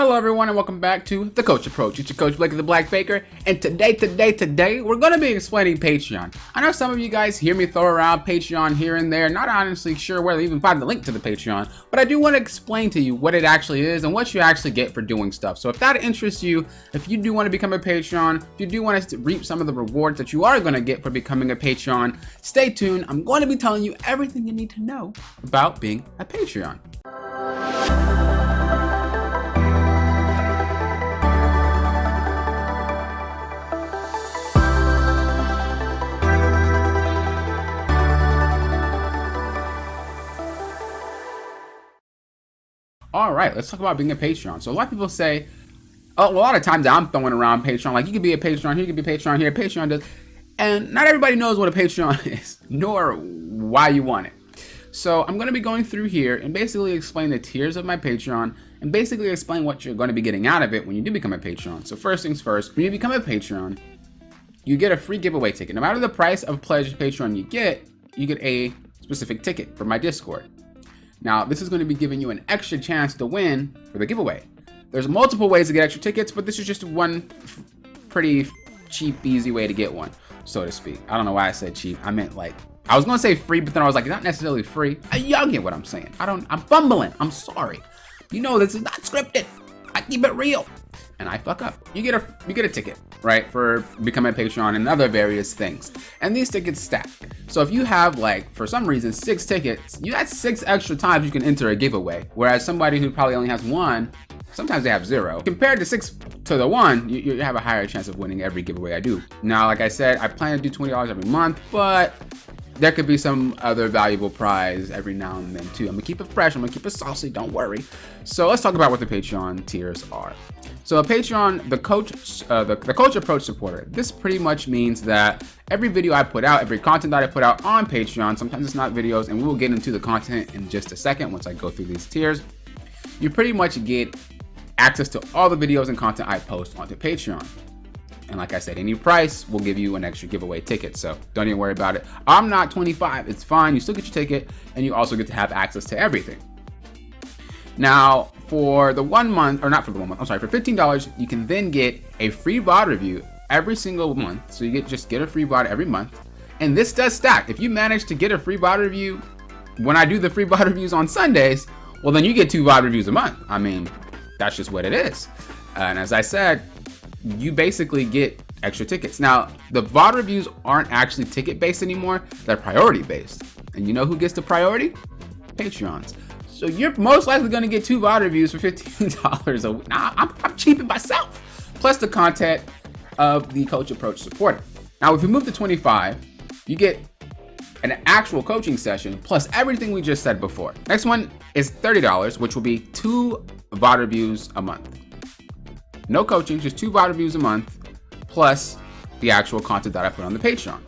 Hello everyone and welcome back to The Coach Approach. It's your coach Blake the Black Baker, and today we're going to be explaining Patreon. I know some of you guys hear me throw around Patreon here and there, not honestly sure where to even find the link to the Patreon, but I do want to explain to you what it actually is and what you actually get for doing stuff. So if that interests you, if you do want to become a Patreon, if you do want to reap some of the rewards that you are going to get for becoming a Patreon, stay tuned. I'm going to be telling you everything you need to know about being a Patreon. All right, let's talk about being a Patreon. So a lot of people say, a lot of times I'm throwing around Patreon, like you could be a Patreon here, you could be a Patreon here, Patreon does, and not everybody knows what a Patreon is, nor why you want it. So I'm going to be going through here and basically explain the tiers of my Patreon and basically explain what you're going to be getting out of it when you do become a Patreon. So first things first, when you become a Patreon, you get a free giveaway ticket. No matter the price of pledged Patreon you get a specific ticket for my Discord. Now, this is going to be giving you an extra chance to win for the giveaway. There's multiple ways to get extra tickets, but this is just one pretty cheap, easy way to get one, so to speak. I don't know why I said cheap. I meant like, I was going to say free, but then I was like, not necessarily free. Y'all get what I'm saying. I'm fumbling. I'm sorry. You know, this is not scripted. I keep it real. And I fuck up. You get a ticket, right, for becoming a Patreon and other various things. And these tickets stack. So if you have, like, for some reason, 6 tickets, you got 6 extra times you can enter a giveaway. Whereas somebody who probably only has 1, sometimes they have 0. Compared to 6 to the 1, you have a higher chance of winning every giveaway I do. Now, like I said, I plan to do $20 every month, but there could be some other valuable prize every now and then too. I'm gonna keep it fresh, I'm gonna keep it saucy, don't worry. So let's talk about what the Patreon tiers are. So a Patreon, the Coach Approach supporter, this pretty much means that every video I put out, every content that I put out on Patreon, sometimes it's not videos, and we will get into the content in just a second once I go through these tiers, you pretty much get access to all the videos and content I post onto Patreon. And like I said, any price will give you an extra giveaway ticket, so don't even worry about it. I'm not 25, it's fine, you still get your ticket, and you also get to have access to everything. Now, for the 1 month, or not for the 1 month, I'm sorry, for $15, you can then get a free VOD review every single month. So you just get a free VOD every month. And this does stack. If you manage to get a free VOD review, when I do the free VOD reviews on Sundays, well, then you get 2 VOD reviews a month. I mean, that's just what it is. And as I said, you basically get extra tickets. Now, the VOD reviews aren't actually ticket-based anymore. They're priority-based. And you know who gets the priority? Patreons. So you're most likely going to get 2 VOD reviews for $15 a week. Now, I'm cheaping myself. Plus the content of the Coach Approach supporter. Now, if you move to 25, you get an actual coaching session plus everything we just said before. Next one is $30, which will be 2 VOD reviews a month. No coaching, just 2 VOD reviews a month plus the actual content that I put on the Patreon.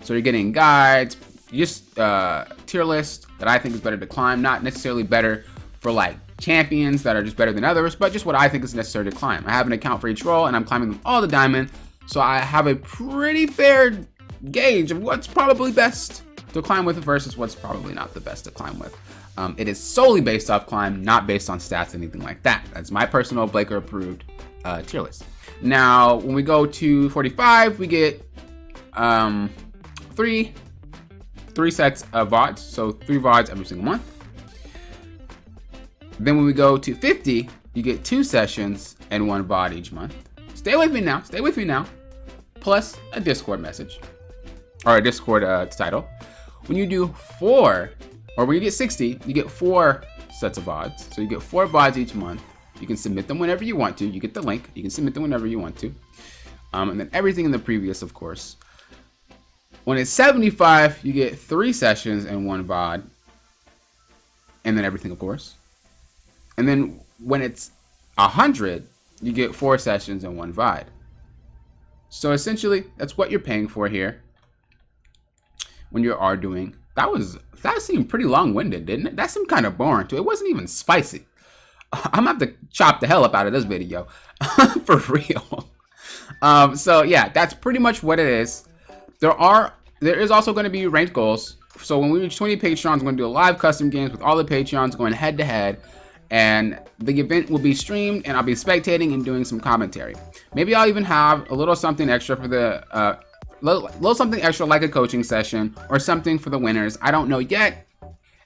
So you're getting guides, just tier list that I think is better to climb, not necessarily better for like champions that are just better than others, but just what I think is necessary to climb. I have an account for each role and I'm climbing them all the diamond, so I have a pretty fair gauge of what's probably best to climb with versus what's probably not the best to climb with. It is solely based off climb, not based on stats, anything like that. That's my personal Blaker approved tier list. Now, when we go to 45, we get 3 sets of VODs, so 3 VODs every single month. Then when we go to 50, you get 2 sessions and 1 VOD each month. Stay with me now, plus a Discord message, or a Discord title. When you do 4, or when you get 60, you get 4 sets of VODs, so you get 4 VODs each month. You can submit them whenever you want to. You get the link, you can submit them whenever you want to. And then everything in the previous, of course. When it's 75, you get 3 sessions and 1 VOD. And then everything, of course. And then when it's 100, you get 4 sessions and 1 VOD. So essentially, that's what you're paying for here. When you are doing, that seemed pretty long-winded, didn't it? That seemed kind of boring too. It wasn't even spicy. I'm gonna have to chop the hell up out of this video. For real. So yeah, that's pretty much what it is. There is also going to be ranked goals. So when we reach 20 Patreons, we're going to do a live custom games with all the Patreons going head to head. and the event will be streamed, and I'll be spectating and doing some commentary. Maybe I'll even have a little something extra for the little something extra like a coaching session or something for the winners. I don't know yet.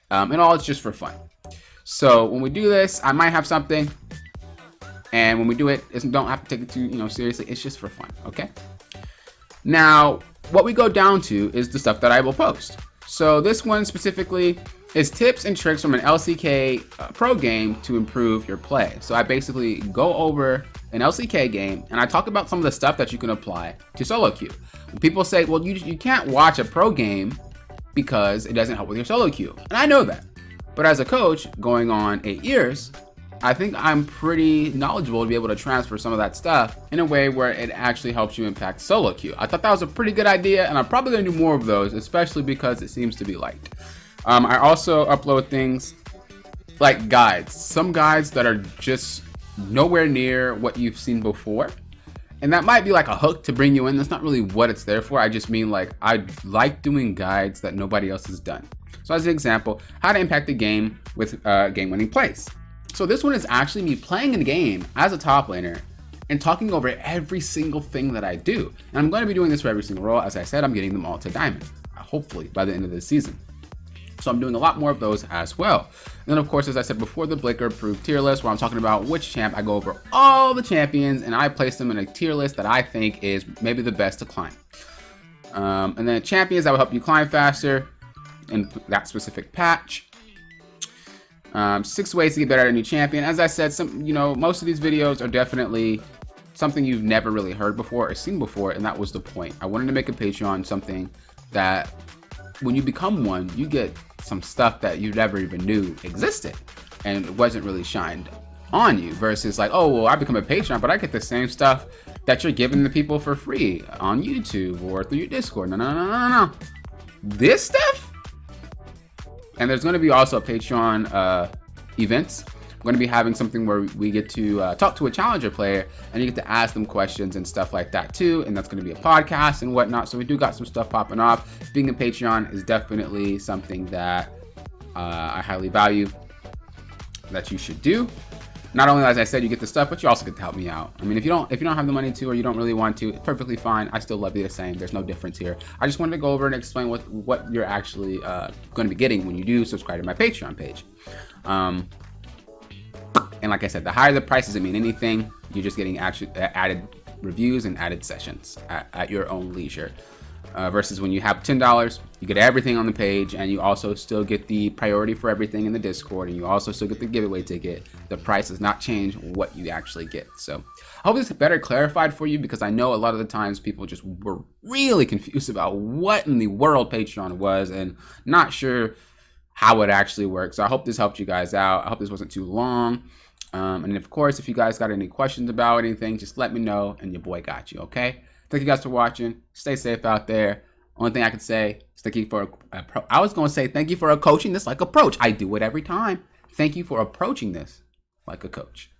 And all it's just for fun. So when we do this, I might have something, and when we do it, don't have to take it too seriously. It's just for fun, okay? Now, what we go down to is the stuff that I will post. So this one specifically is tips and tricks from an LCK pro game to improve your play. So I basically go over an LCK game and I talk about some of the stuff that you can apply to solo queue. People say, well, you can't watch a pro game because it doesn't help with your solo queue. And I know that. But as a coach going on 8 years, I think I'm pretty knowledgeable to be able to transfer some of that stuff in a way where it actually helps you impact solo queue. I thought that was a pretty good idea, and I'm probably gonna do more of those, especially because it seems to be liked. I also upload things like guides, some guides that are just nowhere near what you've seen before. And that might be like a hook to bring you in. That's not really what it's there for. I just mean like I like doing guides that nobody else has done. So as an example, how to impact the game with game-winning plays. So this one is actually me playing in the game as a top laner and talking over every single thing that I do. And I'm going to be doing this for every single role. As I said, I'm getting them all to diamond, hopefully by the end of this season. So I'm doing a lot more of those as well. And then of course, as I said before, the Blicker approved tier list, where I'm talking about which champ. I go over all the champions and I place them in a tier list that I think is maybe the best to climb. And then champions that will help you climb faster in that specific patch. 6 ways to get better at a new champion. As I said, most of these videos are definitely something you've never really heard before or seen before, and that was the point. I wanted to make a Patreon something that when you become one, you get some stuff that you never even knew existed and it wasn't really shined on you, versus like, oh, well, I become a Patreon, but I get the same stuff that you're giving the people for free on YouTube or through your Discord. No. This stuff? And there's going to be also a Patreon events. We're going to be having something where we get to talk to a challenger player and you get to ask them questions and stuff like that too. And that's going to be a podcast and whatnot. So we do got some stuff popping off. Being a Patreon is definitely something that I highly value that you should do. Not only, as I said, you get the stuff, but you also get to help me out. I mean, if you don't have the money to, or you don't really want to, it's perfectly fine. I still love you the same. There's no difference here. I just wanted to go over and explain what you're actually going to be getting when you do subscribe to my Patreon page. And like I said, the higher the price doesn't mean anything. You're just getting actually added reviews and added sessions at your own leisure. Versus when you have $10, you get everything on the page, and you also still get the priority for everything in the Discord, and you also still get the giveaway ticket. The price does not change what you actually get. So I hope this is better clarified for you, because I know a lot of the times people just were really confused about what in the world Patreon was and not sure how it actually works. So I hope this helped you guys out. I hope this wasn't too long. And of course, if you guys got any questions about anything, just let me know, and your boy got you, okay? Thank you guys for watching. Stay safe out there. Only thing I can say is thank you for I was going to say thank you for approaching this like a coach. I do it every time. Thank you for approaching this like a coach.